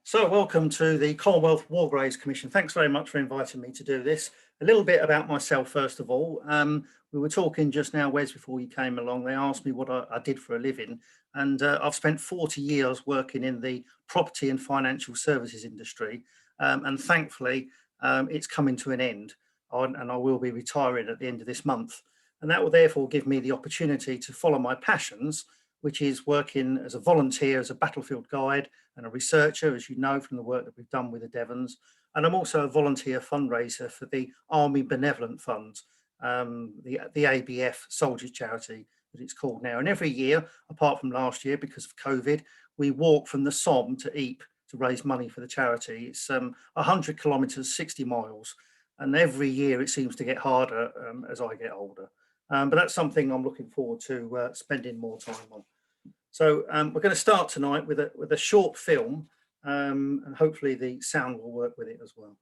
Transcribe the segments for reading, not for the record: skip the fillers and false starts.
So welcome to the Commonwealth War Graves Commission. Thanks very much for inviting me to do this. A little bit about myself, first of all. We were talking just now, Wes, before you came along. They asked me what I did for a living, and I've spent 40 years working in the property and financial services industry, and thankfully it's coming to an end, and I will be retiring at the end of this month. And that will therefore give me the opportunity to follow my passions, which is working as a volunteer, as a battlefield guide and a researcher, as you know from the work that we've done with the Devons. And I'm also a volunteer fundraiser for the Army Benevolent Fund, the ABF Soldiers Charity that it's called now. And every year, apart from last year because of COVID, we walk from the Somme to Ypres to raise money for the charity. It's 100 kilometres, 60 miles. And every year it seems to get harder as I get older. But that's something I'm looking forward to spending more time on. So we're going to start tonight with a short film, and hopefully the sound will work with it as well.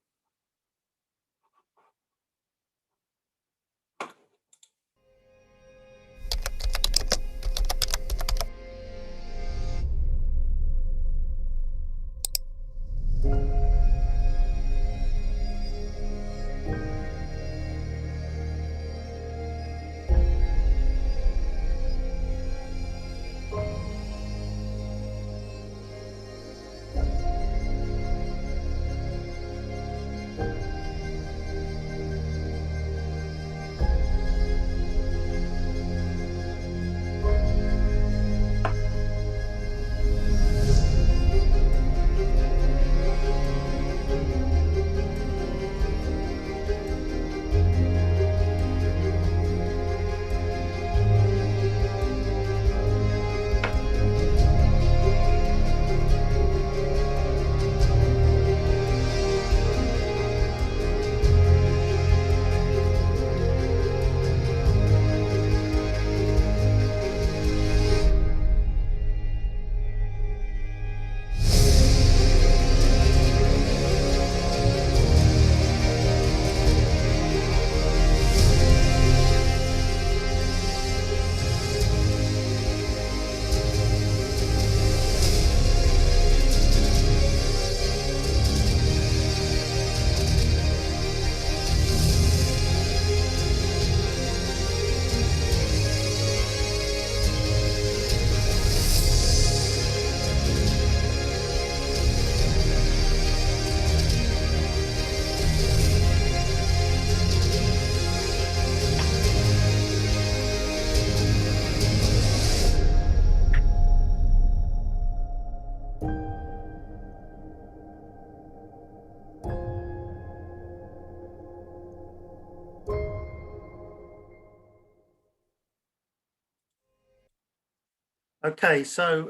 Okay, so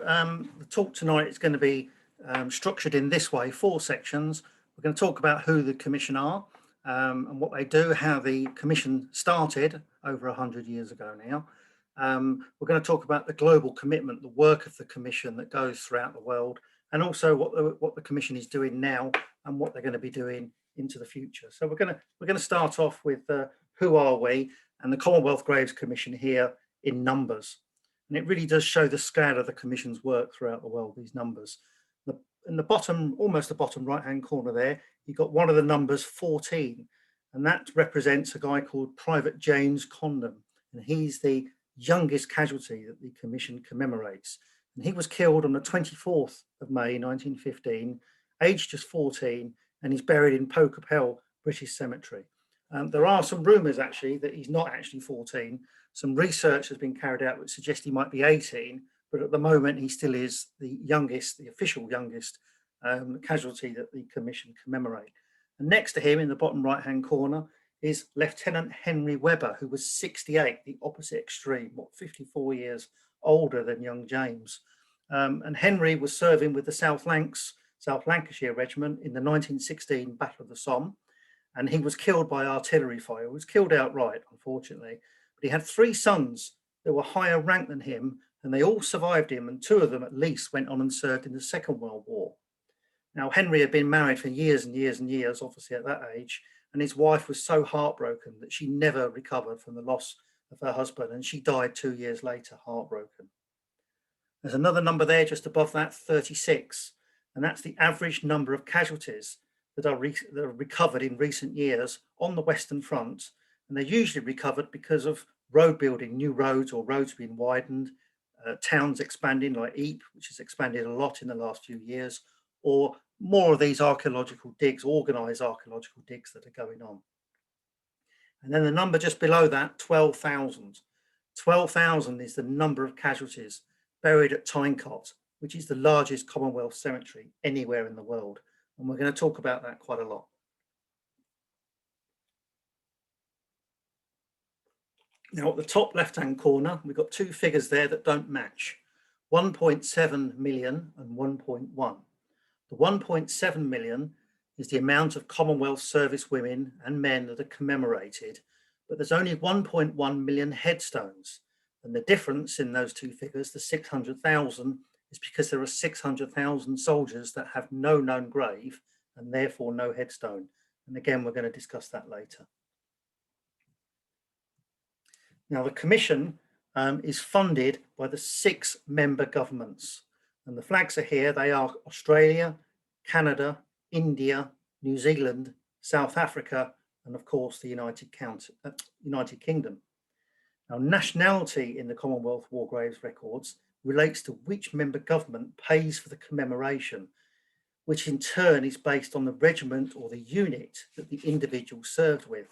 the talk tonight is going to be structured in this way, 4 sections. We're going to talk about who the Commission are and what they do, how the Commission started over 100 years ago now. We're going to talk about the global commitment, the work of the Commission that goes throughout the world, and also what the Commission is doing now and what they're going to be doing into the future. So we're going to start off with who are we, and the Commonwealth Graves Commission here in numbers. And it really does show the scale of the Commission's work throughout the world, these numbers. In the bottom, almost the bottom right-hand corner there, you've got one of the numbers 14, and that represents a guy called Private James Condon, and he's the youngest casualty that the Commission commemorates. And he was killed on the 24th of May, 1915, aged just 14, and he's buried in Pocopel British Cemetery. There are some rumours actually that he's not actually 14. Some research has been carried out which suggests he might be 18, but at the moment he still is the youngest, the official youngest casualty that the Commission commemorate. And next to him in the bottom right-hand corner is Lieutenant Henry Webber, who was 68, the opposite extreme, 54 years older than young James. And Henry was serving with the South Lancashire Regiment in the 1916 Battle of the Somme. And he was killed by artillery fire. He was killed outright, unfortunately. But he had 3 sons that were higher ranked than him, and they all survived him, and 2 of them at least went on and served in the Second World War. Now, Henry had been married for years and years and years, obviously at that age, and his wife was so heartbroken that she never recovered from the loss of her husband, and she died 2 years later, heartbroken. There's another number there just above that, 36. and that's the average number of casualties that are recovered in recent years on the Western Front, and they're usually recovered because of road building, new roads or roads being widened, towns expanding like Ypres, which has expanded a lot in the last few years, or more of these archaeological digs, organised archaeological digs that are going on. And then the number just below that, 12,000. 12,000 is the number of casualties buried at Tynecott, which is the largest Commonwealth cemetery anywhere in the world. And we're going to talk about that quite a lot. Now, at the top left-hand corner, we've got two figures there that don't match, 1.7 million and 1.1. The 1.7 million is the amount of Commonwealth service women and men that are commemorated, but there's only 1.1 million headstones. And the difference in those two figures, the 600,000, is because there are 600,000 soldiers that have no known grave and therefore no headstone. And again, we're going to discuss that later. Now, the Commission is funded by the 6 member governments, and the flags are here. They are Australia, Canada, India, New Zealand, South Africa, and of course the United Kingdom. Now, nationality in the Commonwealth War Graves records relates to which member government pays for the commemoration, which in turn is based on the regiment or the unit that the individual served with.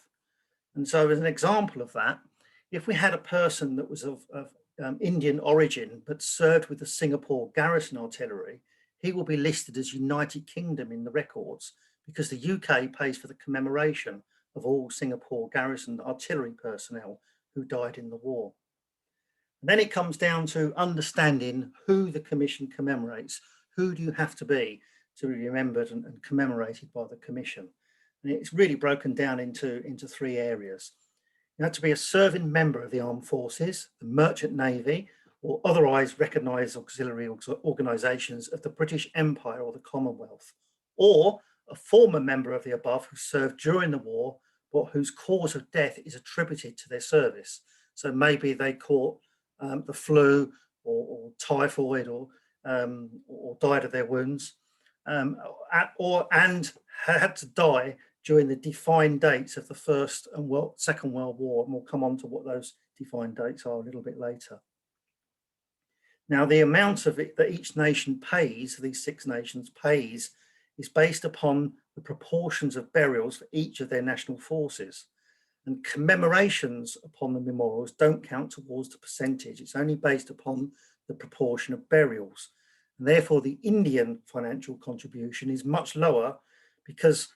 And so as an example of that, if we had a person that was of Indian origin but served with the Singapore Garrison Artillery, he will be listed as United Kingdom in the records because the UK pays for the commemoration of all Singapore Garrison Artillery personnel who died in the war. And then it comes down to understanding who the Commission commemorates. Who do you have to be remembered and commemorated by the Commission? And it's really broken down into 3 areas. You have to be a serving member of the armed forces, the merchant navy, or otherwise recognised auxiliary organisations of the British Empire or the Commonwealth, or a former member of the above who served during the war, but whose cause of death is attributed to their service. So maybe they caught the flu or typhoid or died of their wounds, and had to die during the defined dates of the First and Second World War, and we'll come on to what those defined dates are a little bit later. Now, the amount of it that each nation pays, these 6 nations pays, is based upon the proportions of burials for each of their national forces. And commemorations upon the memorials don't count towards the percentage. It's only based upon the proportion of burials. And therefore, the Indian financial contribution is much lower because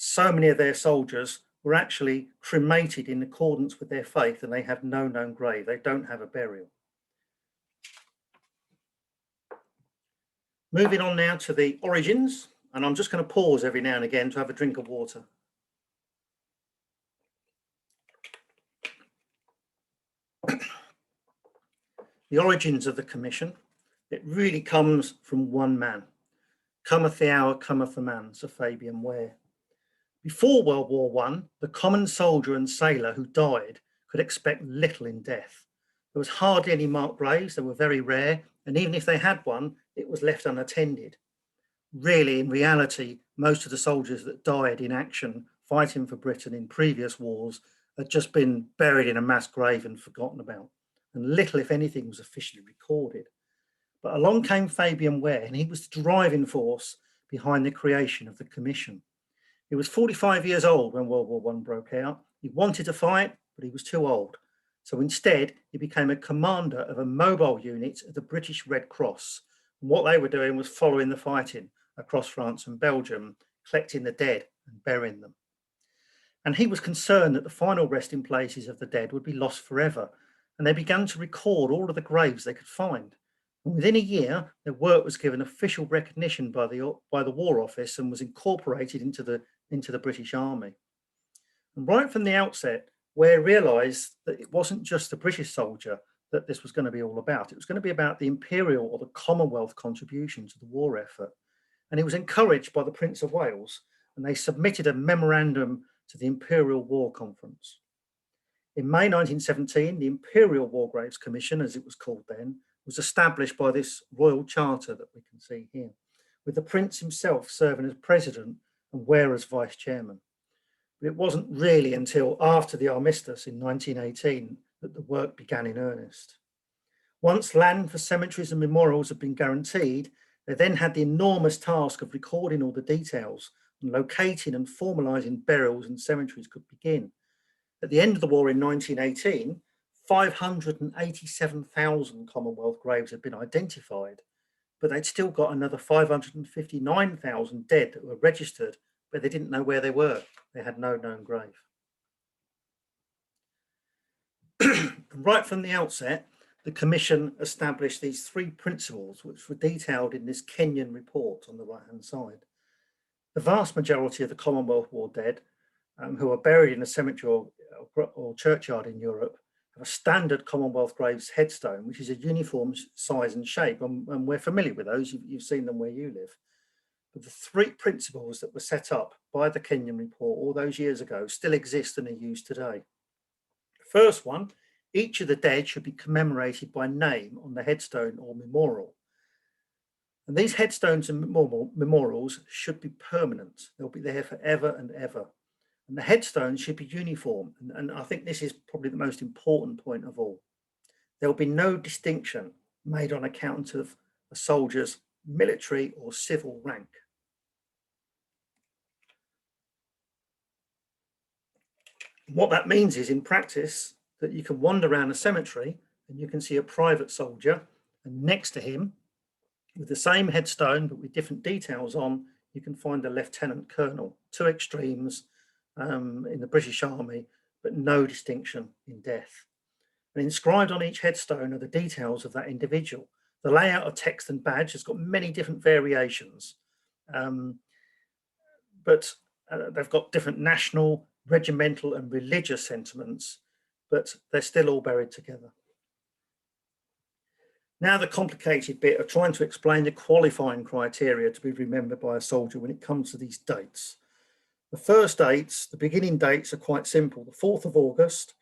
so many of their soldiers were actually cremated in accordance with their faith and they have no known grave. They don't have a burial. Moving on now to the origins, and I'm just going to pause every now and again to have a drink of water. The origins of the Commission, it really comes from one man. Cometh the hour, cometh the man, Sir Fabian Ware. Before World War I, the common soldier and sailor who died could expect little in death. There was hardly any marked graves, they were very rare, and even if they had one, it was left unattended. Really, in reality, most of the soldiers that died in action fighting for Britain in previous wars had just been buried in a mass grave and forgotten about, and little, if anything, was officially recorded. But along came Fabian Ware, and he was the driving force behind the creation of the Commission. He was 45 years old when World War I broke out. He wanted to fight, but he was too old. So instead, he became a commander of a mobile unit of the British Red Cross. And what they were doing was following the fighting across France and Belgium, collecting the dead and burying them. And he was concerned that the final resting places of the dead would be lost forever. And they began to record all of the graves they could find. And within a year, their work was given official recognition by the War Office and was incorporated into the British Army. And right from the outset, Ware realised that it wasn't just the British soldier that this was going to be all about. It was going to be about the Imperial or the Commonwealth contribution to the war effort. And he was encouraged by the Prince of Wales, and they submitted a memorandum to the Imperial War Conference. In May 1917, the Imperial War Graves Commission, as it was called then, was established by this royal charter that we can see here, with the Prince himself serving as president and Ware as vice chairman. But it wasn't really until after the armistice in 1918 that the work began in earnest. Once land for cemeteries and memorials had been guaranteed, they then had the enormous task of recording all the details, and locating and formalising burials and cemeteries could begin. At the end of the war in 1918, 587,000 Commonwealth graves had been identified, but they'd still got another 559,000 dead that were registered, but they didn't know where they were. They had no known grave. Right from the outset, the Commission established these three principles, which were detailed in this Kenyan report on the right-hand side. The vast majority of the Commonwealth War dead who are buried in a cemetery or churchyard in Europe have a standard Commonwealth graves headstone, which is a uniform size and shape, and we're familiar with those. You've seen them where you live. But the three principles that were set up by the Kenyan report all those years ago still exist and are used today. The first one, each of the dead should be commemorated by name on the headstone or memorial. And these headstones and memorials should be permanent. They'll be there forever and ever. And the headstones should be uniform. And I think this is probably the most important point of all. There will be no distinction made on account of a soldier's military or civil rank. What that means is, in practice, that you can wander around a cemetery and you can see a private soldier, and next to him, with the same headstone but with different details on, you can find a lieutenant colonel. Two extremes in the British Army, but no distinction in death. And inscribed on each headstone are the details of that individual. The layout of text and badge has got many different variations, but they've got different national, regimental and religious sentiments, but they're still all buried together. Now the complicated bit of trying to explain the qualifying criteria to be remembered by a soldier when it comes to these dates. The first dates, the beginning dates, are quite simple. The 4th of August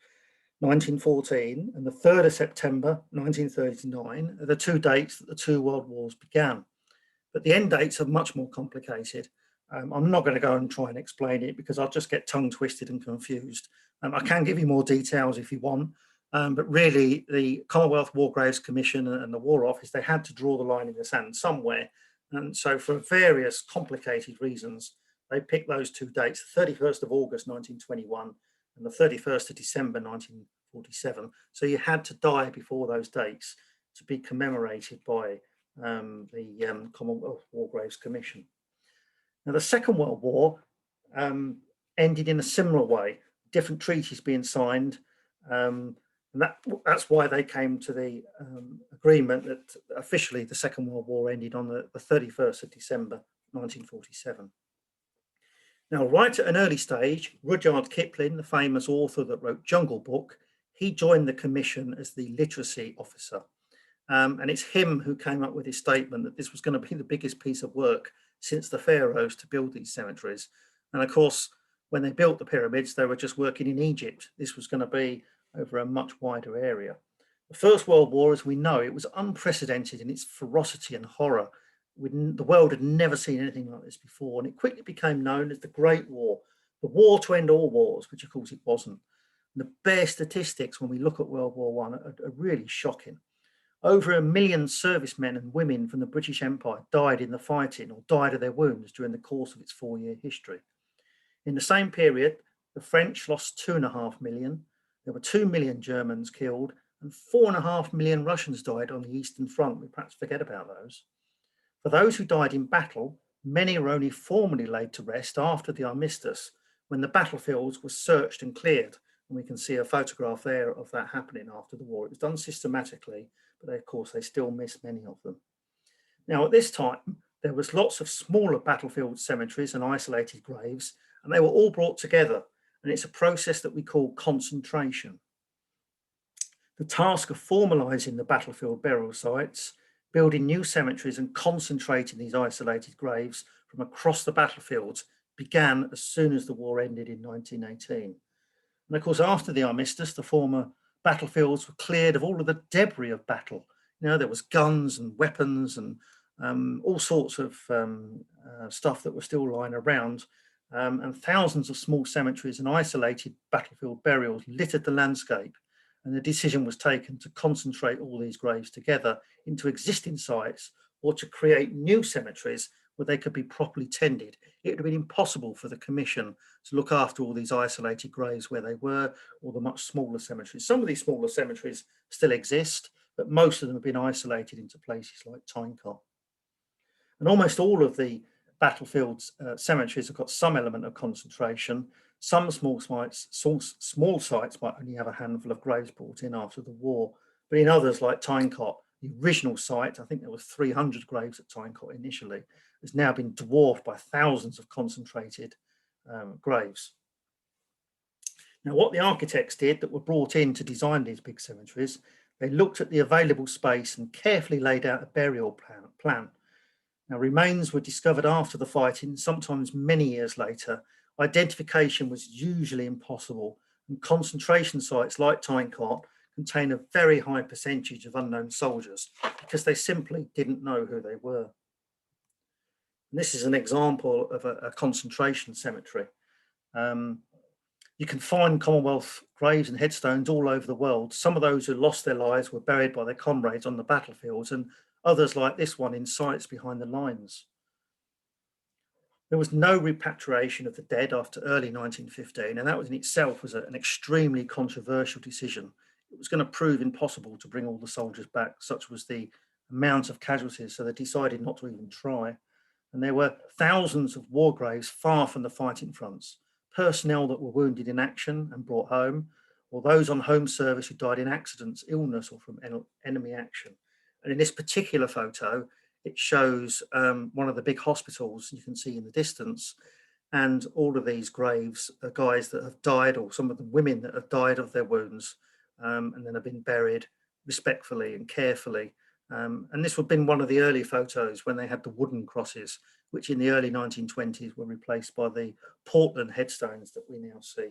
1914 and the 3rd of September 1939 are the two dates that the two world wars began. But the end dates are much more complicated. I'm not going to go and try and explain it because I'll just get tongue twisted and confused. I can give you more details if you want, but really the Commonwealth War Graves Commission and the War Office, they had to draw the line in the sand somewhere. And so for various complicated reasons, they picked those two dates, the 31st of August 1921 and the 31st of December 1947. So you had to die before those dates to be commemorated by the Commonwealth War Graves Commission. Now, the Second World War ended in a similar way, different treaties being signed, and that's why they came to the agreement that officially the Second World War ended on the 31st of December 1947. Now, right at an early stage, Rudyard Kipling, the famous author that wrote Jungle Book, he joined the commission as the literacy officer. And it's him who came up with his statement that this was going to be the biggest piece of work since the pharaohs to build these cemeteries. And of course, when they built the pyramids, they were just working in Egypt. This was going to be over a much wider area. The First World War, as we know, it was unprecedented in its ferocity and horror. The world had never seen anything like this before, and it quickly became known as the Great War, the war to end all wars, which of course it wasn't. And the bare statistics when we look at World War I are really shocking. Over 1 million servicemen and women from the British Empire died in the fighting or died of their wounds during the course of its 4-year history. In the same period, the French lost 2.5 million, there were 2 million Germans killed, and 4.5 million Russians died on the Eastern Front. We perhaps forget about those. For those who died in battle, many were only formally laid to rest after the armistice, when the battlefields were searched and cleared. And we can see a photograph there of that happening after the war. It was done systematically, but of course they still miss many of them. Now at this time, there was lots of smaller battlefield cemeteries and isolated graves, and they were all brought together. And it's a process that we call concentration. The task of formalising the battlefield burial sites, building new cemeteries and concentrating these isolated graves from across the battlefields began as soon as the war ended in 1918. And of course, after the armistice, the former battlefields were cleared of all of the debris of battle. You know, there was guns and weapons and all sorts of stuff that was still lying around, and thousands of small cemeteries and isolated battlefield burials littered the landscape. And the decision was taken to concentrate all these graves together into existing sites, or to create new cemeteries where they could be properly tended. It would have been impossible for the Commission to look after all these isolated graves where they were, or the much smaller cemeteries. Some of these smaller cemeteries still exist, but most of them have been isolated into places like Tynecott. And almost all of the battlefields cemeteries have got some element of concentration. Some small sites might only have a handful of graves brought in after the war, but in others like Tynecott, the original site, I think there was 300 graves at Tynecott initially, has now been dwarfed by thousands of concentrated graves. Now, what the architects did that were brought in to design these big cemeteries, they looked at the available space and carefully laid out a burial plan. Now, remains were discovered after the fighting, sometimes many years later. Identification was usually impossible, and concentration sites like Tynecott contain a very high percentage of unknown soldiers because they simply didn't know who they were. And this is an example of a concentration cemetery. You can find Commonwealth graves and headstones all over the world. Some of those who lost their lives were buried by their comrades on the battlefields, and others like this one in sites behind the lines. There was no repatriation of the dead after early 1915, and that was in itself was an extremely controversial decision. It was going to prove impossible to bring all the soldiers back, such was the amount of casualties, so they decided not to even try. And there were thousands of war graves far from the fighting fronts, personnel that were wounded in action and brought home, or those on home service who died in accidents, illness, or from enemy action. And in this particular photo, it shows one of the big hospitals you can see in the distance. And all of these graves are guys that have died, or some of the women that have died of their wounds, and then have been buried respectfully and carefully. And this would have been one of the early photos when they had the wooden crosses, which in the early 1920s were replaced by the Portland headstones that we now see.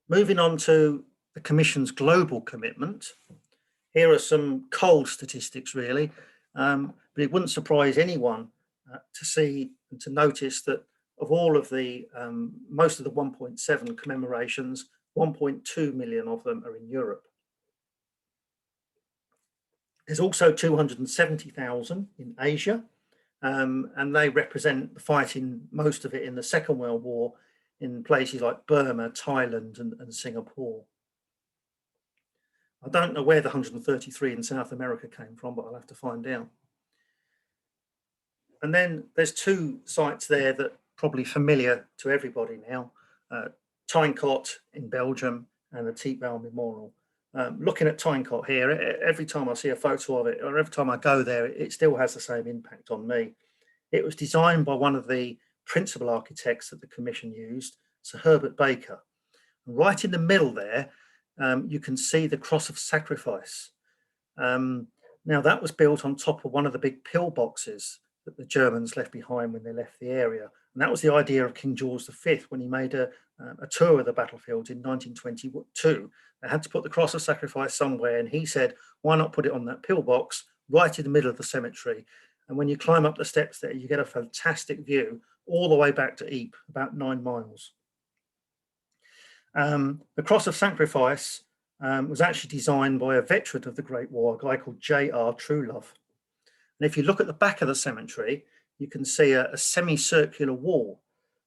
Moving on to the Commission's global commitment. Here are some cold statistics, really, but it wouldn't surprise anyone to see and to notice that of all of the, most of the 1.7 commemorations, 1.2 million of them are in Europe. There's also 270,000 in Asia, and they represent the fighting, most of it in the Second World War, in places like Burma, Thailand, and Singapore. I don't know where the 133 in South America came from, but I'll have to find out. And then there's two sites there that are probably familiar to everybody now, Tynecott in Belgium and the Tietval Memorial. Looking at Tynecott here, every time I see a photo of it, or every time I go there, it still has the same impact on me. It was designed by one of the principal architects that the Commission used, Sir Herbert Baker. Right in the middle there, you can see the Cross of Sacrifice. Now, that was built on top of one of the big pillboxes that the Germans left behind when they left the area. And that was the idea of King George V when he made a tour of the battlefield in 1922. They had to put the Cross of Sacrifice somewhere, and he said, why not put it on that pillbox right in the middle of the cemetery? And when you climb up the steps there, you get a fantastic view all the way back to Ypres, about 9 miles. The Cross of Sacrifice was actually designed by a veteran of the Great War, a guy called J.R. Truelove. And if you look at the back of the cemetery, you can see a semicircular wall.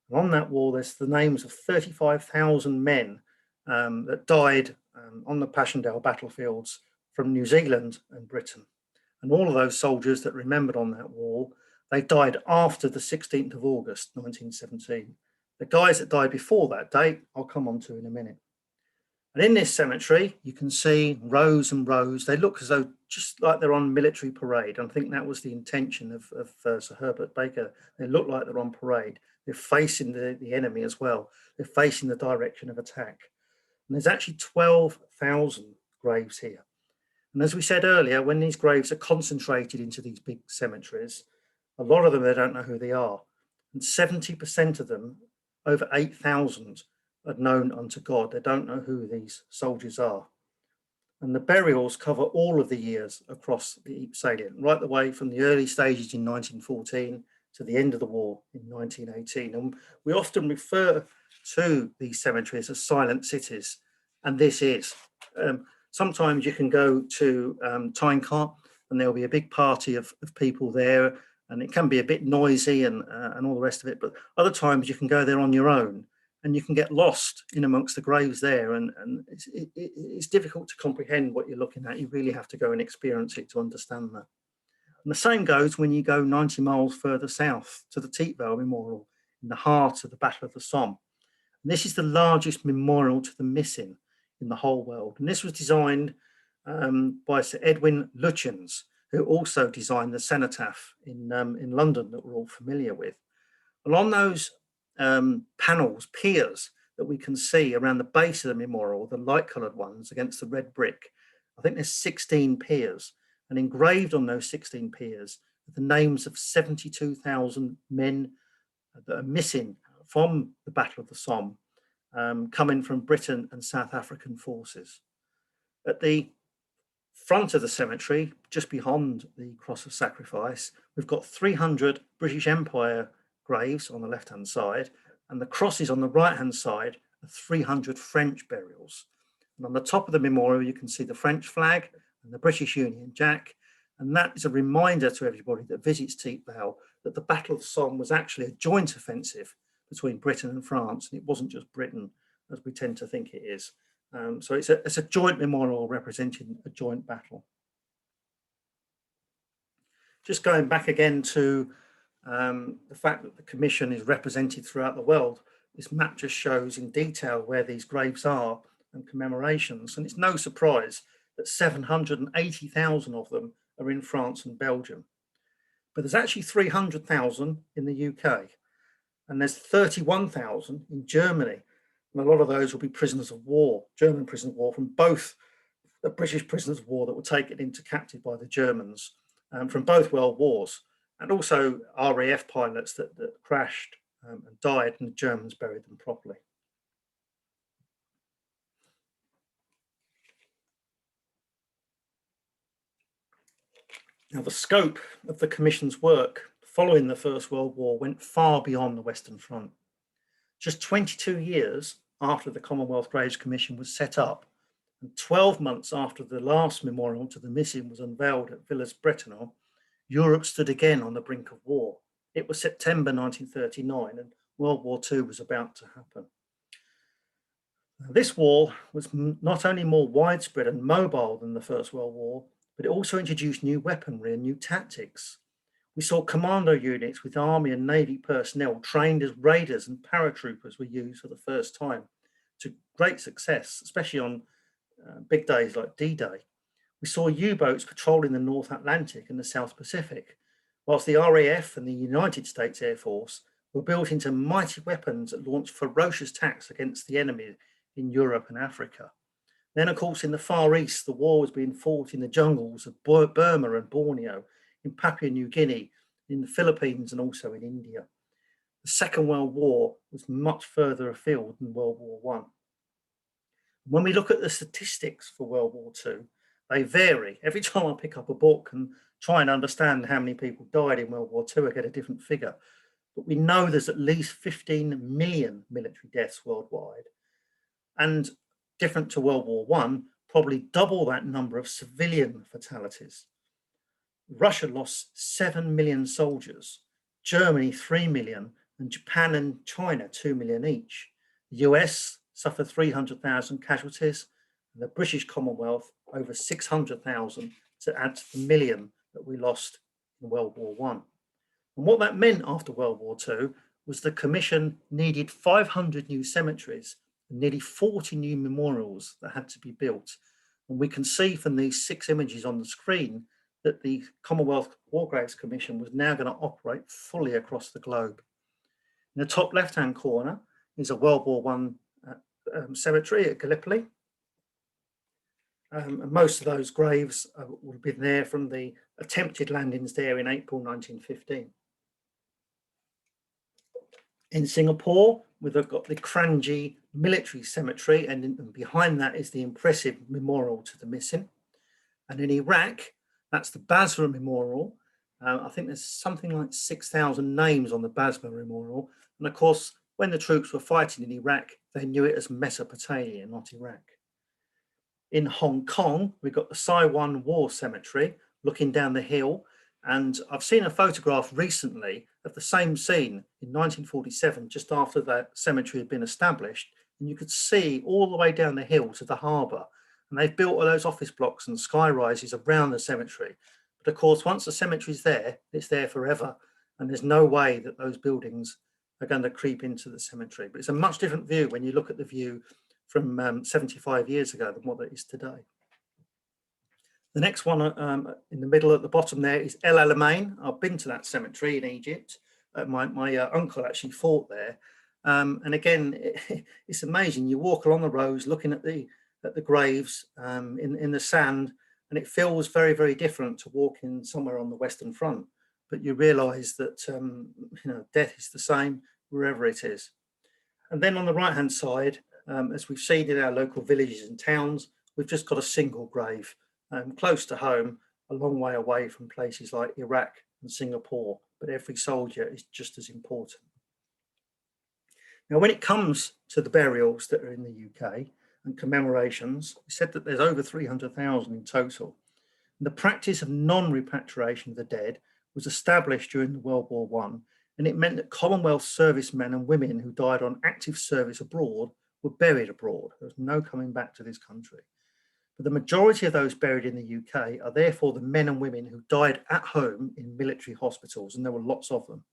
And on that wall, there's the names of 35,000 men that died on the Passchendaele battlefields from New Zealand and Britain. And all of those soldiers that remembered on that wall, they died after the 16th of August, 1917. The guys that died before that date, I'll come on to in a minute. And in this cemetery, you can see rows and rows. They look as though just like they're on military parade. I think that was the intention of Sir Herbert Baker. They look like they're on parade. They're facing the enemy as well. They're facing the direction of attack. And there's actually 12,000 graves here. And as we said earlier, when these graves are concentrated into these big cemeteries, a lot of them, they don't know who they are. And 70% of them, over 8,000, are known unto God. They don't know who these soldiers are. And the burials cover all of the years across the Ypres salient, right the way from the early stages in 1914 to the end of the war in 1918. And we often refer to these cemeteries as silent cities, and this is. Sometimes you can go to Tynecart and there'll be a big party of people there, and it can be a bit noisy and all the rest of it. But other times you can go there on your own and you can get lost in amongst the graves there, and it's difficult to comprehend what you're looking at. You really have to go and experience it to understand that. And the same goes when you go 90 miles further south to the Tietveld Memorial in the heart of the Battle of the Somme. And this is the largest memorial to the missing in the whole world. And this was designed by Sir Edwin Lutyens, who also designed the cenotaph in London that we're all familiar with. And on those panels, piers that we can see around the base of the memorial, the light-coloured ones against the red brick, I think there's 16 piers, and engraved on those 16 piers are the names of 72,000 men that are missing from the Battle of the Somme, coming from Britain and South African forces. At the front of the cemetery, just beyond the Cross of Sacrifice, we've got 300 British Empire graves on the left-hand side, and the crosses on the right-hand side are 300 French burials. And on the top of the memorial, you can see the French flag and the British Union Jack, and that is a reminder to everybody that visits Tietveld that the Battle of the Somme was actually a joint offensive between Britain and France, and it wasn't just Britain, as we tend to think it is. So it's a joint memorial representing a joint battle. Just going back again to the fact that the Commission is represented throughout the world, this map just shows in detail where these graves are and commemorations. And it's no surprise that 780,000 of them are in France and Belgium. But there's actually 300,000 in the UK, and there's 31,000 in Germany. And a lot of those will be prisoners of war, German prisoners of war from both the British prisoners of war that were taken into captive by the Germans from both world wars, and also RAF pilots that crashed and died, and the Germans buried them properly. Now, the scope of the Commission's work following the First World War went far beyond the Western Front. Just 22 years after the Commonwealth Graves Commission was set up, and 12 months after the last memorial to the missing was unveiled at Villers-Bretonneux, Europe stood again on the brink of war. It was September 1939, and World War II was about to happen. Now, this war was not only more widespread and mobile than the First World War, but it also introduced new weaponry and new tactics. We saw commando units with Army and Navy personnel trained as raiders and paratroopers were used for the first time to great success, especially on big days like D-Day. We saw U-boats patrolling the North Atlantic and the South Pacific, whilst the RAF and the United States Air Force were built into mighty weapons that launched ferocious attacks against the enemy in Europe and Africa. Then, of course, in the Far East, the war was being fought in the jungles of Burma and Borneo, in Papua New Guinea, in the Philippines, and also in India. The Second World War was much further afield than World War I. When we look at the statistics for World War II, they vary. Every time I pick up a book and try and understand how many people died in World War II, I get a different figure. But we know there's at least 15 million military deaths worldwide. And different to World War I, probably double that number of civilian fatalities. Russia lost 7 million soldiers, Germany 3 million, and Japan and China 2 million each. The US suffered 300,000 casualties, and the British Commonwealth over 600,000 to add to the million that we lost in World War I. And what that meant after World War II was the Commission needed 500 new cemeteries and nearly 40 new memorials that had to be built. And we can see from these 6 images on the screen that the Commonwealth War Graves Commission was now going to operate fully across the globe. In the top left-hand corner is a World War I cemetery at Gallipoli. And most of those graves would have been there from the attempted landings there in April 1915. In Singapore, we've got the Kranji Military Cemetery, and behind that is the impressive memorial to the missing. And in Iraq, that's the Basra Memorial. I think there's something like 6,000 names on the Basra Memorial. And of course, when the troops were fighting in Iraq, they knew it as Mesopotamia, not Iraq. In Hong Kong, we've got the Sai Wan War Cemetery looking down the hill. And I've seen a photograph recently of the same scene in 1947, just after that cemetery had been established. And you could see all the way down the hill to the harbour. And they've built all those office blocks and sky rises around the cemetery. But of course, once the cemetery's there, it's there forever. And there's no way that those buildings are going to creep into the cemetery. But it's a much different view when you look at the view from 75 years ago than what it is today. The next one in the middle at the bottom there is El Alamein. I've been to that cemetery in Egypt. My uncle actually fought there. And again, it's amazing. You walk along the rows looking at the graves in the sand, and it feels very, very different to walking somewhere on the Western Front. But you realise that death is the same wherever it is. And then on the right-hand side, as we've seen in our local villages and towns, we've just got a single grave, close to home, a long way away from places like Iraq and Singapore. But every soldier is just as important. Now, when it comes to the burials that are in the UK and commemorations, we said that there's over 300,000 in total. And the practice of non-repatriation of the dead was established during World War I, and it meant that Commonwealth servicemen and women who died on active service abroad were buried abroad. There was no coming back to this country. But the majority of those buried in the UK are therefore the men and women who died at home in military hospitals, and there were lots of them.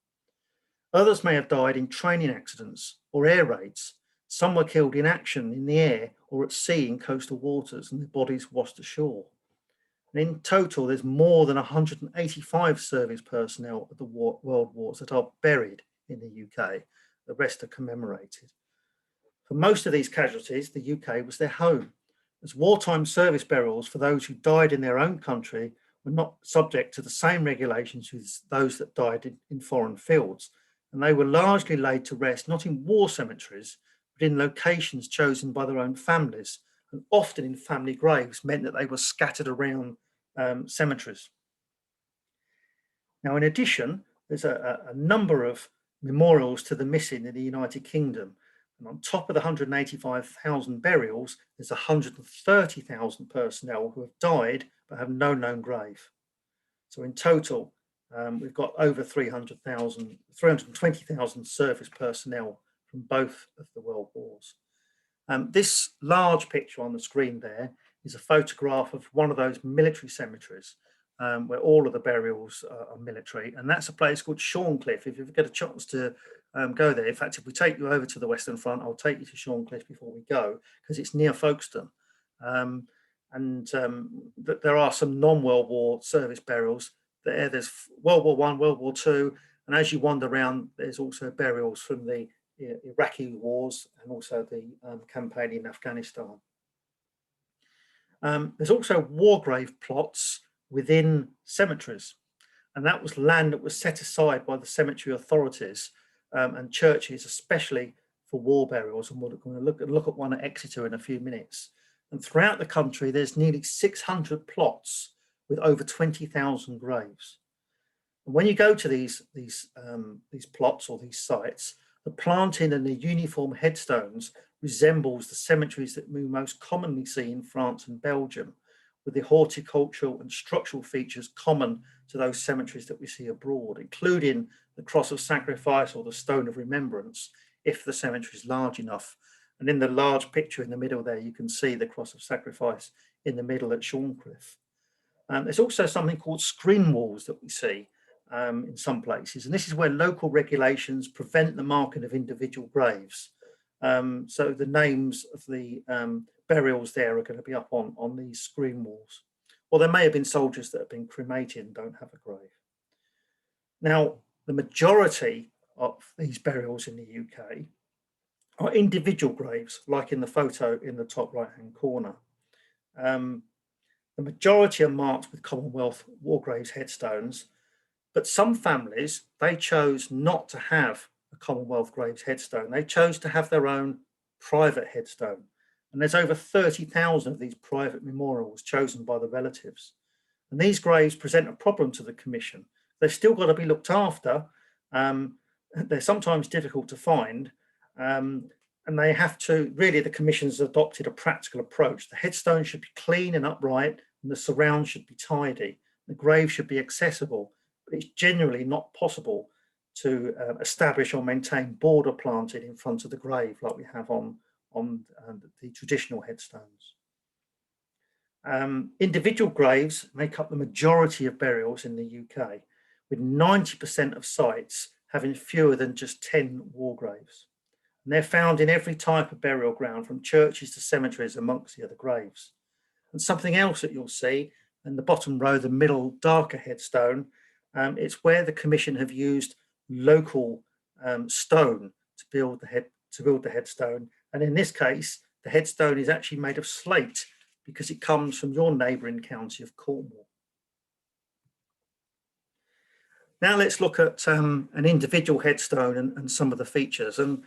Others may have died in training accidents or air raids. Some were killed in action in the air or at sea in coastal waters, and their bodies washed ashore. And in total, there's more than 185 service personnel of the world wars that are buried in the UK. The rest are commemorated. For most of these casualties, the UK was their home, as wartime service burials for those who died in their own country were not subject to the same regulations as those that died in foreign fields. And they were largely laid to rest, not in war cemeteries, but in locations chosen by their own families, and often in family graves meant that they were scattered around cemeteries. Now, in addition, there's a number of memorials to the missing in the United Kingdom. And on top of the 185,000 burials, there's 130,000 personnel who have died but have no known grave. So in total, we've got over 320,000 service personnel from both of the world wars. This large picture on the screen there is a photograph of one of those military cemeteries where all of the burials are military, and that's a place called Shorncliffe. If you ever get a chance to go there, in fact, if we take you over to the Western Front, I'll take you to Shorncliffe before we go, because it's near Folkestone. There are some non-World War service burials there. There's World War I, World War II, and as you wander around, there's also burials from the Iraqi wars and also the campaign in Afghanistan. There's also war grave plots within cemeteries, and that was land that was set aside by the cemetery authorities and churches, especially for war burials. And we're going to look at one at Exeter in a few minutes. And throughout the country, there's nearly 600 plots with over 20,000 graves. And when you go to these plots or these sites, the planting and the uniform headstones resembles the cemeteries that we most commonly see in France and Belgium, with the horticultural and structural features common to those cemeteries that we see abroad, including the cross of sacrifice or the stone of remembrance, if the cemetery is large enough. And in the large picture in the middle there, you can see the cross of sacrifice in the middle at Shorncliffe. There's also something called screen walls that we see in some places, and this is where local regulations prevent the marking of individual graves. So the names of the burials there are going to be up on these screen walls. Or there may have been soldiers that have been cremated and don't have a grave. Now, the majority of these burials in the UK are individual graves, like in the photo in the top right-hand corner. The majority are marked with Commonwealth war graves headstones, but some families, they chose not to have a Commonwealth Graves headstone. They chose to have their own private headstone. And there's over 30,000 of these private memorials chosen by the relatives. And these graves present a problem to the Commission. They've still got to be looked after. They're sometimes difficult to find. And they have to, really, the Commission's adopted a practical approach. The headstone should be clean and upright, and the surround should be tidy. The grave should be accessible, but it's generally not possible to establish or maintain border planted in front of the grave like we have on the traditional headstones. Individual graves make up the majority of burials in the UK, with 90% of sites having fewer than just 10 war graves. And they're found in every type of burial ground, from churches to cemeteries, amongst the other graves. And something else that you'll see in the bottom row, the middle darker headstone, it's where the Commission have used local stone to build the headstone. And in this case, the headstone is actually made of slate because it comes from your neighbouring county of Cornwall. Now let's look at an individual headstone and some of the features. And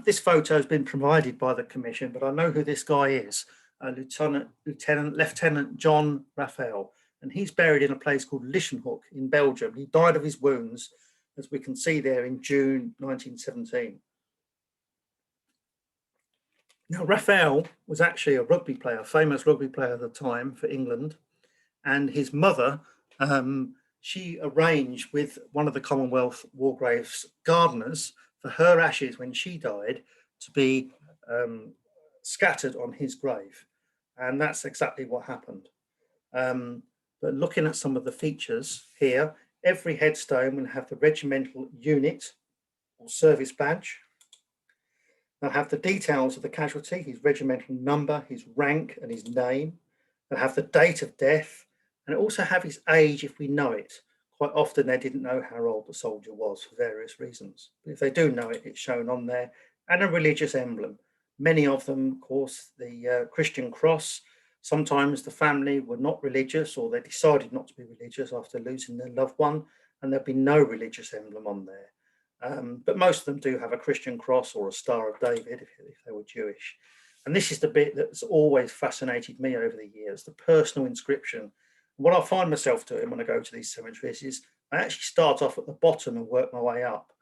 this photo has been provided by the Commission, but I know who this guy is, Lieutenant John Raphael, and he's buried in a place called Lichtenhoek in Belgium. He died of his wounds, as we can see there, in June 1917. Now, Raphael was actually a rugby player, a famous rugby player at the time for England, and his mother, she arranged with one of the Commonwealth War Graves gardeners for her ashes when she died to be scattered on his grave. And that's exactly what happened. But looking at some of the features here, every headstone will have the regimental unit or service badge. They'll have the details of the casualty, his regimental number, his rank and his name. They'll have the date of death, and also have his age if we know it. Quite often they didn't know how old the soldier was for various reasons. But if they do know it, it's shown on there, and a religious emblem. Many of them, of course, the Christian cross. Sometimes the family were not religious, or they decided not to be religious after losing their loved one, and there'd be no religious emblem on there. But most of them do have a Christian cross or a Star of David if they were Jewish. And this is the bit that's always fascinated me over the years, the personal inscription. What I find myself doing when I go to these cemeteries is I actually start off at the bottom and work my way up.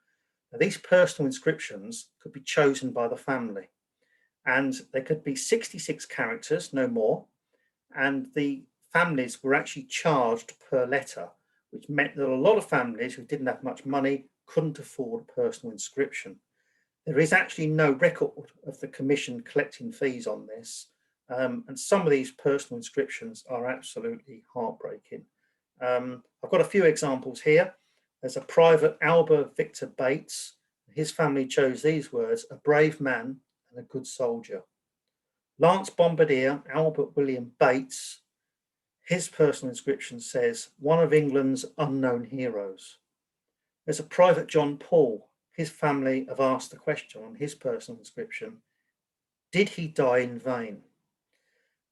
Now, these personal inscriptions could be chosen by the family, and there could be 66 characters, no more, and the families were actually charged per letter, which meant that a lot of families who didn't have much money couldn't afford a personal inscription. There is actually no record of the Commission collecting fees on this, and some of these personal inscriptions are absolutely heartbreaking. I've got a few examples here. There's a Private Albert Victor Bates. His family chose these words: a brave man and a good soldier. Lance Bombardier Albert William Bates, his personal inscription says, one of England's unknown heroes. There's a Private John Paul. His family have asked the question on his personal inscription: did he die in vain?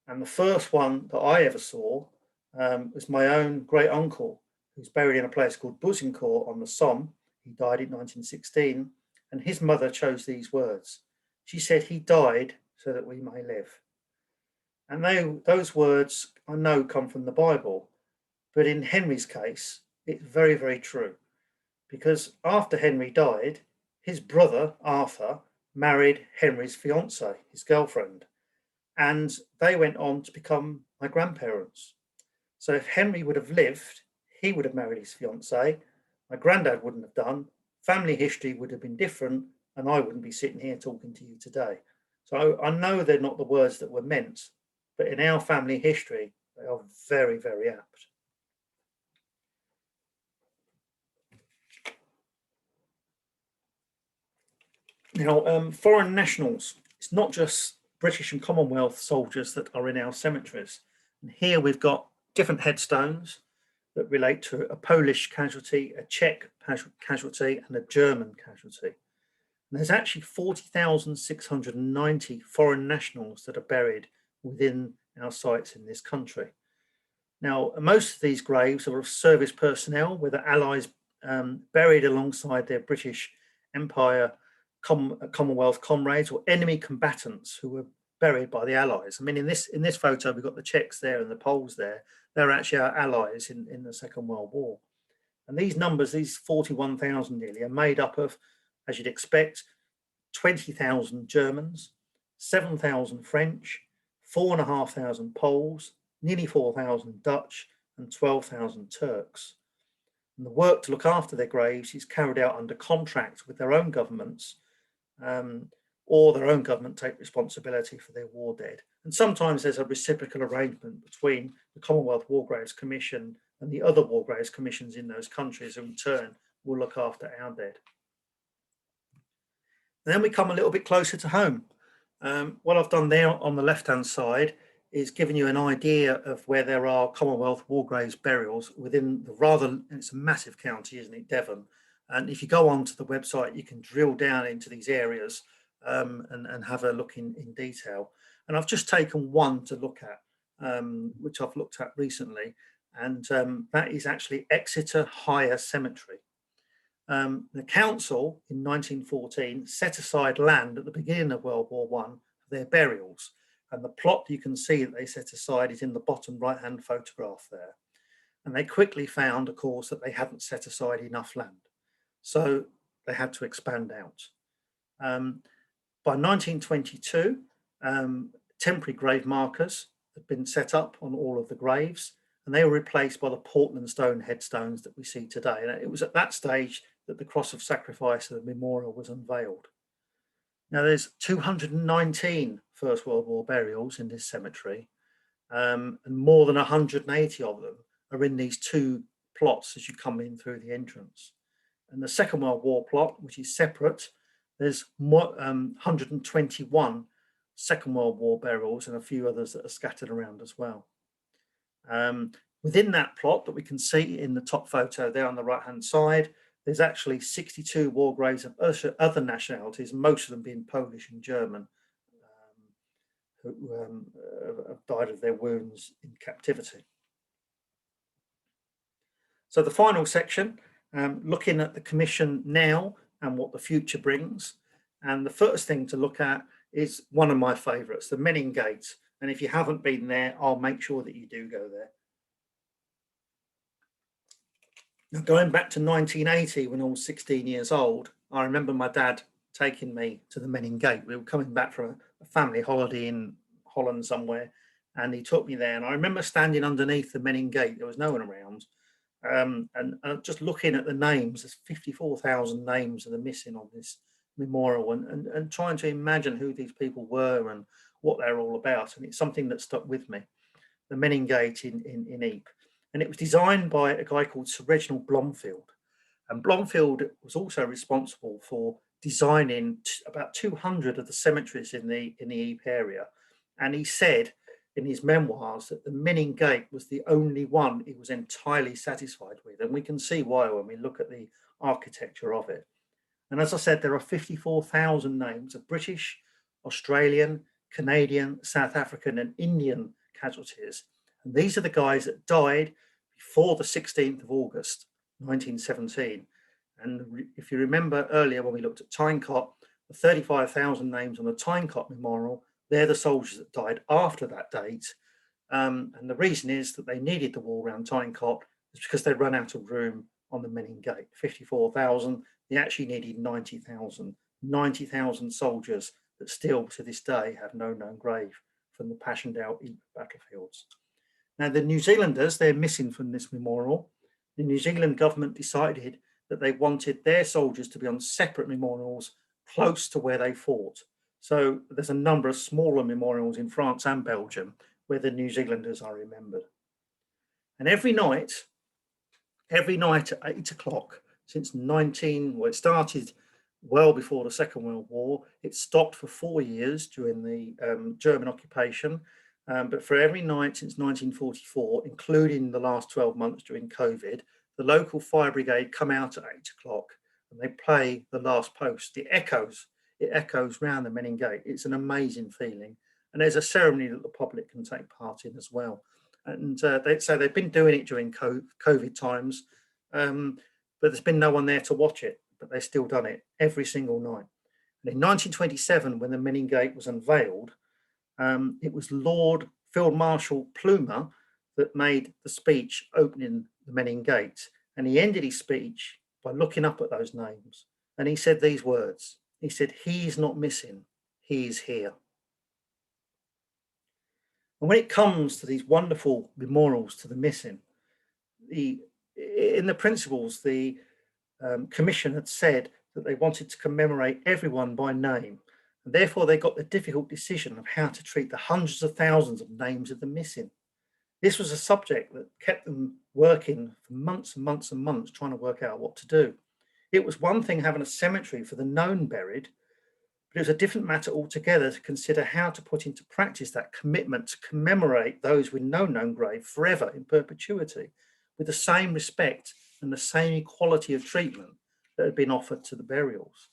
And the first one that I ever saw was my own great uncle, who's buried in a place called Bouzincourt on the Somme. He died in 1916, and his mother chose these words. She said, he died so that we may live. And those words, I know, come from the Bible, but in Henry's case, it's very, very true. Because after Henry died, his brother, Arthur, married Henry's fiancée, his girlfriend, and they went on to become my grandparents. So if Henry would have lived, he would have married his fiancée, my granddad wouldn't have done, family history would have been different, and I wouldn't be sitting here talking to you today. So I know they're not the words that were meant, but in our family history, they are very, very apt. Now, foreign nationals, it's not just British and Commonwealth soldiers that are in our cemeteries. And here we've got different headstones that relate to a Polish casualty, a Czech casualty, and a German casualty. And there's actually 40,690 foreign nationals that are buried within our sites in this country. Now, most of these graves are of service personnel, with the Allies buried alongside their British Empire, Commonwealth comrades, or enemy combatants who were buried by the Allies. I mean, in this photo, we've got the Czechs there and the Poles there. They're actually our allies in the Second World War. And these numbers, these 41,000 nearly, are made up of, as you'd expect, 20,000 Germans, 7,000 French, 4,500 Poles, nearly 4,000 Dutch, and 12,000 Turks. And the work to look after their graves is carried out under contract with their own governments, or their own government take responsibility for their war dead. And sometimes there's a reciprocal arrangement between the Commonwealth War Graves Commission and the other war graves commissions in those countries, who in turn will look after our dead. And then we come a little bit closer to home. What I've done there on the left-hand side is giving you an idea of where there are Commonwealth War Graves burials within the it's a massive county, isn't it, Devon? And if you go onto the website, you can drill down into these areas and have a look in detail. And I've just taken one to look at, which I've looked at recently, and that is actually Exeter Higher Cemetery. The council in 1914 set aside land at the beginning of World War I for their burials. And the plot you can see that they set aside is in the bottom right-hand photograph there. And they quickly found, of course, that they hadn't set aside enough land. So they had to expand out. By 1922, temporary grave markers had been set up on all of the graves, and they were replaced by the Portland stone headstones that we see today. And it was at that stage that the Cross of Sacrifice, the memorial, was unveiled. Now, there's 219 First World War burials in this cemetery, and more than 180 of them are in these two plots as you come in through the entrance. And the Second World War plot, which is separate, there's 121 Second World War burials and a few others that are scattered around as well. Within that plot that we can see in the top photo there on the right-hand side, there's actually 62 war graves of other nationalities, most of them being Polish and German, who have died of their wounds in captivity. So the final section, looking at the Commission now and what the future brings. And the first thing to look at is one of my favourites, the Menin Gate. And if you haven't been there, I'll make sure that you do go there. Now, going back to 1980, when I was 16 years old, I remember my dad taking me to the Menin Gate. We were coming back from a family holiday in Holland somewhere, and he took me there. And I remember standing underneath the Menin Gate. There was no one around. And just looking at the names, there's 54,000 names that are missing on this memorial, and trying to imagine who these people were and what they're all about. And it's something that stuck with me, the Menin Gate in Ypres. And it was designed by a guy called Sir Reginald Blomfield. And Blomfield was also responsible for designing about 200 of the cemeteries in the Ypres area. And he said in his memoirs that the Menin Gate was the only one he was entirely satisfied with. And we can see why when we look at the architecture of it. And as I said, there are 54,000 names of British, Australian, Canadian, South African and Indian casualties. And these are the guys that died before the 16th of August, 1917. And if you remember earlier when we looked at Tyncott, the 35,000 names on the Tyncott Memorial, they're the soldiers that died after that date. And the reason is that they needed the wall around Tyncott is because they'd run out of room on the Menin Gate. 54,000, they actually needed 90,000 soldiers that still to this day have no known grave from the Passchendaele battlefields. Now, the New Zealanders, they're missing from this memorial. The New Zealand government decided that they wanted their soldiers to be on separate memorials close to where they fought. So there's a number of smaller memorials in France and Belgium where the New Zealanders are remembered. And every night at 8 o'clock, it started well before the Second World War. It stopped for 4 years during the German occupation. But for every night since 1944, including the last 12 months during COVID, the local fire brigade come out at 8 o'clock and they play the last post. It echoes round the Menin Gate. It's an amazing feeling. And there's a ceremony that the public can take part in as well. And they've been doing it during COVID times, but there's been no one there to watch it. but they still done it every single night. And in 1927, when the Menin Gate was unveiled, it was Lord Field Marshal Plumer that made the speech opening the Menin Gate. And he ended his speech by looking up at those names. And he said these words. He said, "He is not missing, he is here." And when it comes to these wonderful memorials to the missing, in the principles, the Commission had said that they wanted to commemorate everyone by name. And therefore, they got the difficult decision of how to treat the hundreds of thousands of names of the missing. This was a subject that kept them working for months and months and months, trying to work out what to do. It was one thing having a cemetery for the known buried, but it was a different matter altogether to consider how to put into practice that commitment to commemorate those with no known grave forever in perpetuity, with the same respect and the same equality of treatment that had been offered to the burials.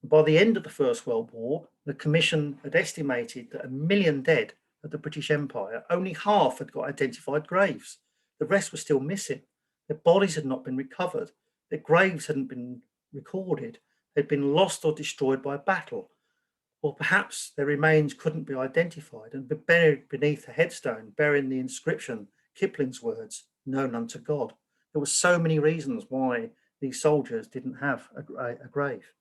By the end of the First World War, the Commission had estimated that 1 million dead of the British Empire, only half had got identified graves. The rest were still missing. Their bodies had not been recovered. Their graves hadn't been recorded. They'd been lost or destroyed by a battle. Or perhaps their remains couldn't be identified and be buried beneath a headstone bearing the inscription, Kipling's words, "Known unto God." There were so many reasons why these soldiers didn't have a grave.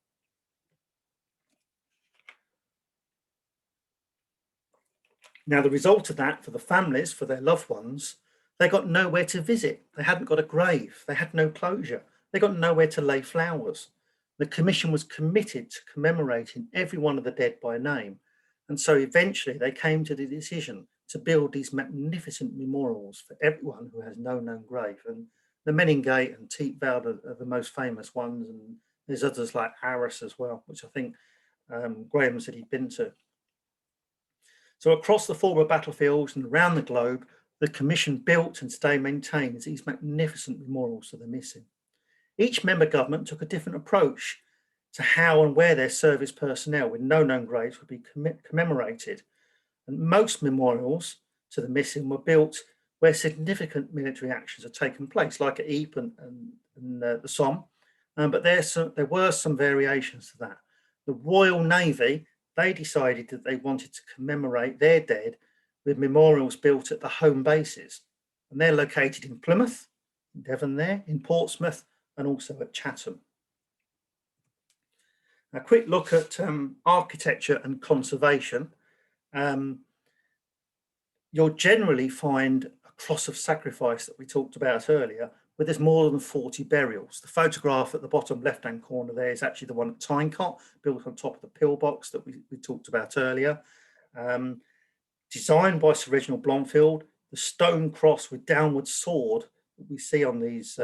Now, the result of that for the families, for their loved ones, they got nowhere to visit. They hadn't got a grave. They had no closure. They got nowhere to lay flowers. The Commission was committed to commemorating every one of the dead by name. And so eventually they came to the decision to build these magnificent memorials for everyone who has no known grave. And the Menin Gate and Teep Veld are the most famous ones. And there's others like Arras as well, which I think Graham said he'd been to. So across the former battlefields and around the globe, the Commission built and today maintains these magnificent memorials to the missing. Each member government took a different approach to how and where their service personnel with no known graves would be commemorated. And most memorials to the missing were built where significant military actions had taken place, like at Ypres and the Somme. But there were some variations to that. The Royal Navy, they decided that they wanted to commemorate their dead with memorials built at the home bases. And they're located in Plymouth, in Devon there, in Portsmouth, and also at Chatham. A quick look at architecture and conservation. You'll generally find a cross of sacrifice that we talked about earlier, where there's more than 40 burials. The photograph at the bottom left-hand corner there is actually the one at Tynecott, built on top of the pillbox that we talked about earlier. Designed by Sir Reginald Blomfield, the stone cross with downward sword that we see on these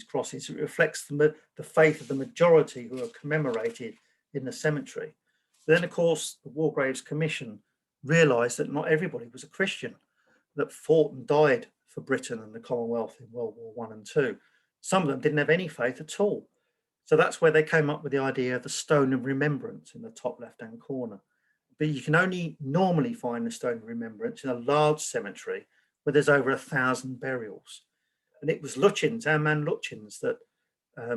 crosses, it reflects the faith of the majority who are commemorated in the cemetery. Then, of course, the War Graves Commission realised that not everybody was a Christian that fought and died for Britain and the Commonwealth in World War I and II. Some of them didn't have any faith at all. So that's where they came up with the idea of the Stone of Remembrance in the top left-hand corner. But you can only normally find the Stone of Remembrance in a large cemetery where there's over 1,000 burials. And it was Lutyens, our man Lutyens, that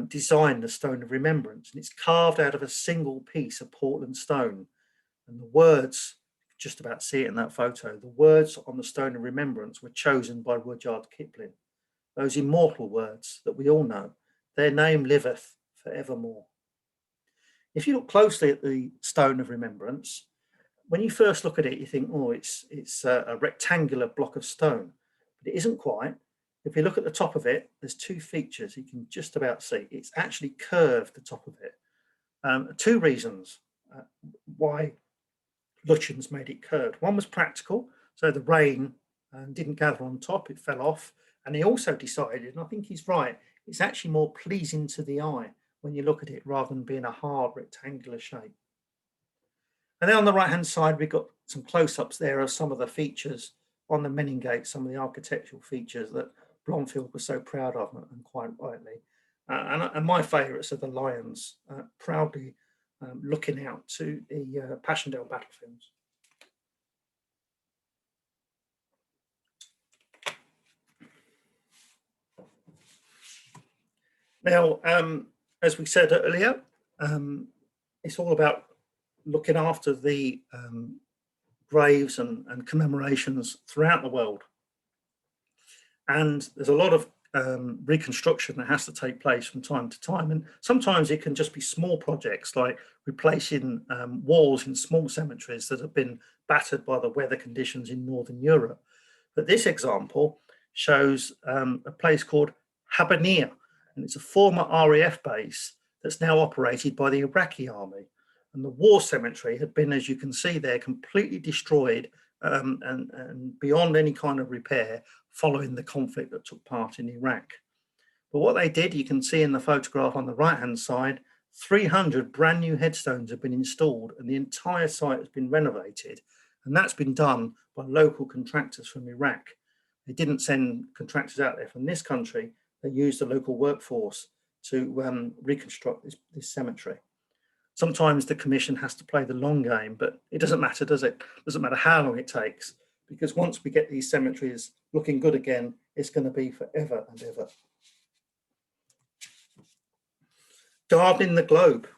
designed the Stone of Remembrance. And it's carved out of a single piece of Portland stone. And the words, just about see it in that photo, the words on the Stone of Remembrance were chosen by Rudyard Kipling. Those immortal words that we all know, their name liveth forevermore. If you look closely at the Stone of Remembrance, when you first look at it, you think, oh, it's a rectangular block of stone, but it isn't quite. If you look at the top of it, there's two features you can just about see. It's actually curved, the top of it. Two reasons why Lutyens made it curved. One was practical, so the rain didn't gather on top, it fell off. And he also decided, and I think he's right, it's actually more pleasing to the eye when you look at it rather than being a hard rectangular shape. And then on the right-hand side, we've got some close-ups there of some of the features on the Menin Gate, some of the architectural features that Blomfield was so proud of, and quite rightly. And my favourites are the lions proudly looking out to the Passchendaele battlefields. Now, As we said earlier, it's all about looking after the graves and commemorations throughout the world. And there's a lot of reconstruction that has to take place from time to time. And sometimes it can just be small projects like replacing walls in small cemeteries that have been battered by the weather conditions in Northern Europe. But this example shows a place called Habaniyah, and it's a former RAF base that's now operated by the Iraqi army. And the war cemetery had been, as you can see there, completely destroyed and beyond any kind of repair following the conflict that took part in Iraq. But what they did, you can see in the photograph on the right-hand side, 300 brand new headstones have been installed and the entire site has been renovated. And that's been done by local contractors from Iraq. They didn't send contractors out there from this country. They used the local workforce to reconstruct this cemetery. Sometimes the commission has to play the long game, but it doesn't matter, does it? It doesn't matter how long it takes, because once we get these cemeteries looking good again, it's going to be forever and ever. Gardening the globe.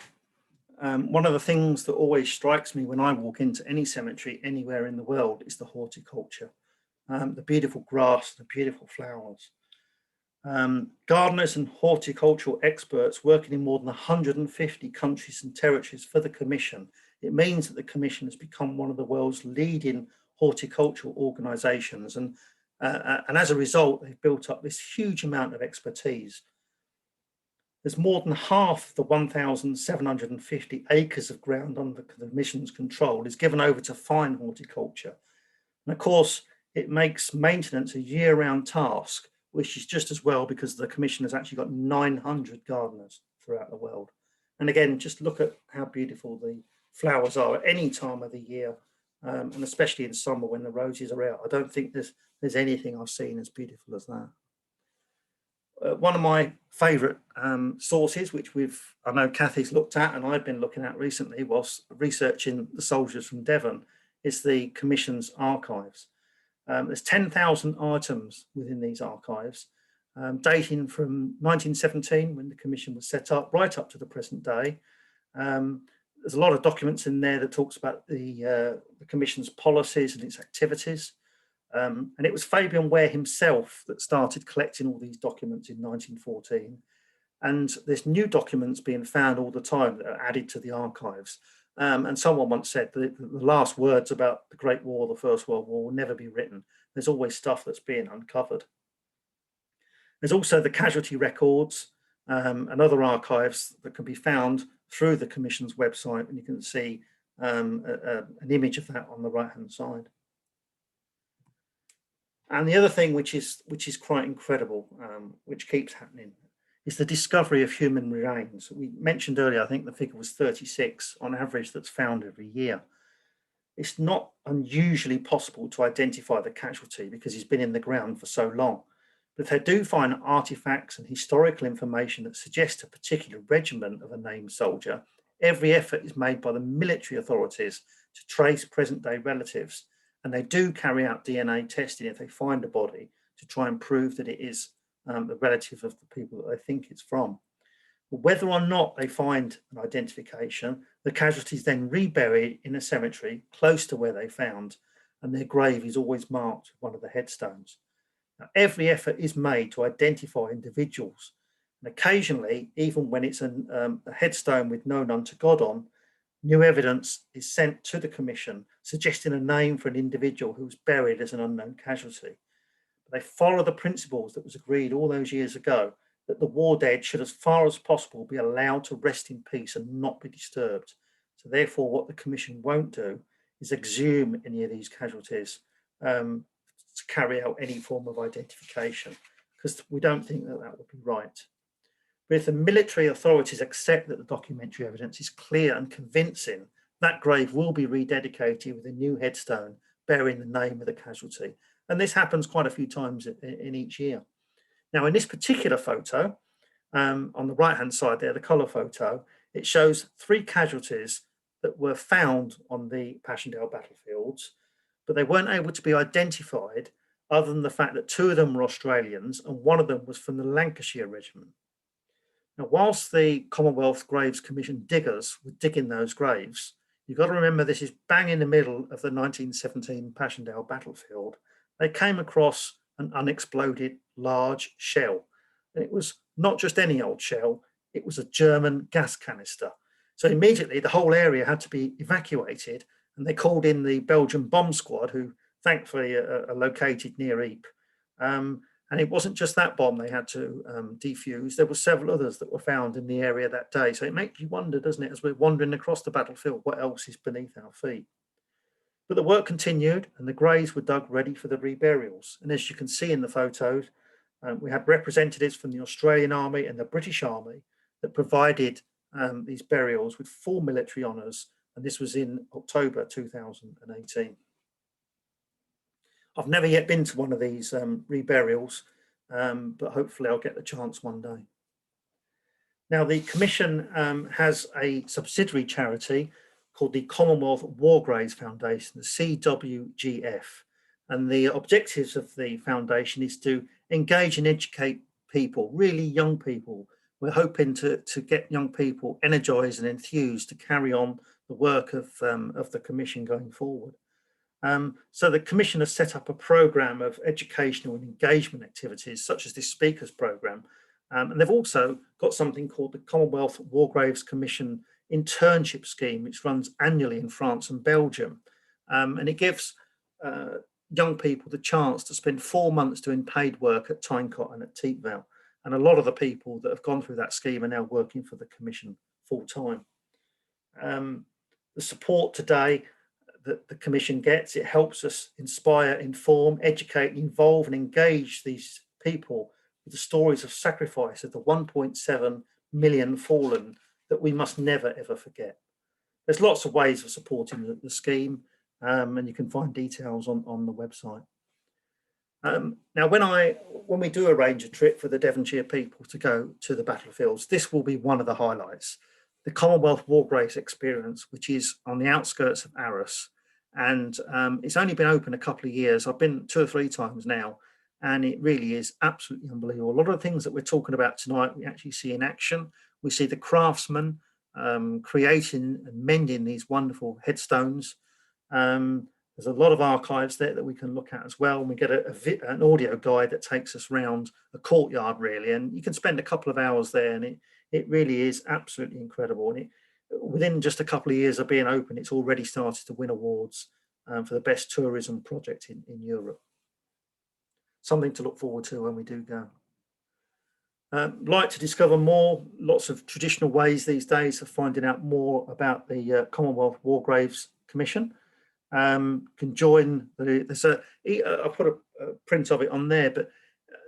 One of the things that always strikes me when I walk into any cemetery anywhere in the world is the horticulture, the beautiful grass, the beautiful flowers. Gardeners and horticultural experts working in more than 150 countries and territories for the Commission. It means that the Commission has become one of the world's leading horticultural organisations, and as a result, they've built up this huge amount of expertise. There's more than half the 1,750 acres of ground under the Commission's control is given over to fine horticulture. And of course, it makes maintenance a year-round task, which is just as well because the Commission has actually got 900 gardeners throughout the world. And again, just look at how beautiful the flowers are at any time of the year, and especially in summer when the roses are out. I don't think there's anything I've seen as beautiful as that. One of my favourite sources, which I know Kathy's looked at and I've been looking at recently whilst researching the soldiers from Devon, is the Commission's archives. There's 10,000 items within these archives, dating from 1917, when the Commission was set up, right up to the present day. There's a lot of documents in there that talks about the Commission's policies and its activities. And it was Fabian Ware himself that started collecting all these documents in 1914. And there's new documents being found all the time that are added to the archives. And someone once said that the last words about the Great War, the First World War, will never be written. There's always stuff that's being uncovered. There's also the casualty records and other archives that can be found through the Commission's website, and you can see an image of that on the right-hand side. And the other thing which is quite incredible, which keeps happening, is the discovery of human remains. We mentioned earlier, I think the figure was 36 on average that's found every year. It's not unusually possible to identify the casualty because he's been in the ground for so long. But if they do find artifacts and historical information that suggest a particular regiment of a named soldier, every effort is made by the military authorities to trace present-day relatives. And they do carry out DNA testing if they find a body to try and prove that it is the relative of the people that they think it's from. But whether or not they find an identification, the casualty is then reburied in a cemetery close to where they found, and their grave is always marked with one of the headstones. Now, every effort is made to identify individuals, and occasionally, even when it's a headstone with known unto God on, new evidence is sent to the Commission suggesting a name for an individual who was buried as an unknown casualty. But they follow the principles that was agreed all those years ago, that the war dead should, as far as possible, be allowed to rest in peace and not be disturbed. So therefore, what the Commission won't do is exhume any of these casualties to carry out any form of identification, because we don't think that that would be right. But if the military authorities accept that the documentary evidence is clear and convincing, that grave will be rededicated with a new headstone bearing the name of the casualty. And this happens quite a few times in each year. Now, in this particular photo, on the right-hand side there, the colour photo, it shows 3 casualties that were found on the Passchendaele battlefields, but they weren't able to be identified other than the fact that 2 of them were Australians and 1 of them was from the Lancashire Regiment. Now, whilst the Commonwealth Graves Commission diggers were digging those graves, you've got to remember this is bang in the middle of the 1917 Passchendaele battlefield. They came across an unexploded large shell. And it was not just any old shell, it was a German gas canister. So immediately the whole area had to be evacuated, and they called in the Belgian bomb squad, who thankfully are located near Ypres. And it wasn't just that bomb they had to defuse. There were several others that were found in the area that day. So it makes you wonder, doesn't it, as we're wandering across the battlefield, what else is beneath our feet? But the work continued, and the graves were dug ready for the reburials. And as you can see in the photos, we had representatives from the Australian Army and the British Army that provided these burials with full military honours. And this was in October 2018. I've never yet been to one of these reburials, but hopefully I'll get the chance one day. Now, the Commission has a subsidiary charity called the Commonwealth War Graves Foundation, the CWGF. And the objectives of the foundation is to engage and educate people, really young people. We're hoping to get young people energised and enthused to carry on the work of the Commission going forward. So the Commission has set up a programme of educational and engagement activities, such as this speakers programme. And they've also got something called the Commonwealth War Graves Commission internship scheme, which runs annually in France and Belgium. And it gives young people the chance to spend 4 months doing paid work at Tynecott and at Teepvale. And a lot of the people that have gone through that scheme are now working for the Commission full time. The support today that the Commission gets, it helps us inspire, inform, educate, involve and engage these people with the stories of sacrifice of the 1.7 million fallen that we must never ever forget. There's lots of ways of supporting the scheme, and you can find details on the website. Now, when we do arrange a trip for the Devonshire people to go to the battlefields, this will be one of the highlights. The Commonwealth War Graves experience, which is on the outskirts of Arras, and it's only been open a couple of years. I've been 2 or 3 times now, and it really is absolutely unbelievable. A lot of the things that we're talking about tonight, we actually see in action. We see the craftsmen creating and mending these wonderful headstones. There's a lot of archives there that we can look at as well. And we get an audio guide that takes us around a courtyard, really, and you can spend a couple of hours there, and it really is absolutely incredible. And within just a couple of years of being open, it's already started to win awards for the best tourism project in Europe. Something to look forward to when we do go. Like to discover more, lots of traditional ways these days of finding out more about the Commonwealth War Graves Commission. Can join I'll put a print of it on there, but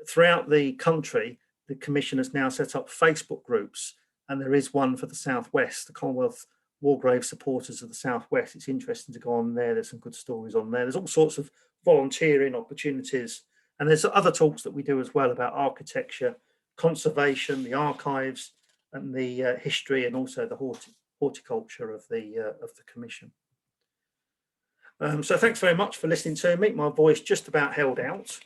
throughout the country, the Commission has now set up Facebook groups, and there is one for the Southwest, the Commonwealth War Graves supporters of the Southwest. It's interesting to go on there. There's some good stories on there. There's all sorts of volunteering opportunities, and there's other talks that we do as well about architecture, conservation, the archives, and the history, and also the horticulture of the Commission. So thanks very much for listening to me. My voice just about held out.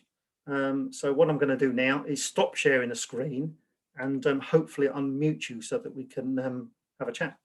So what I'm going to do now is stop sharing the screen and hopefully unmute you so that we can have a chat.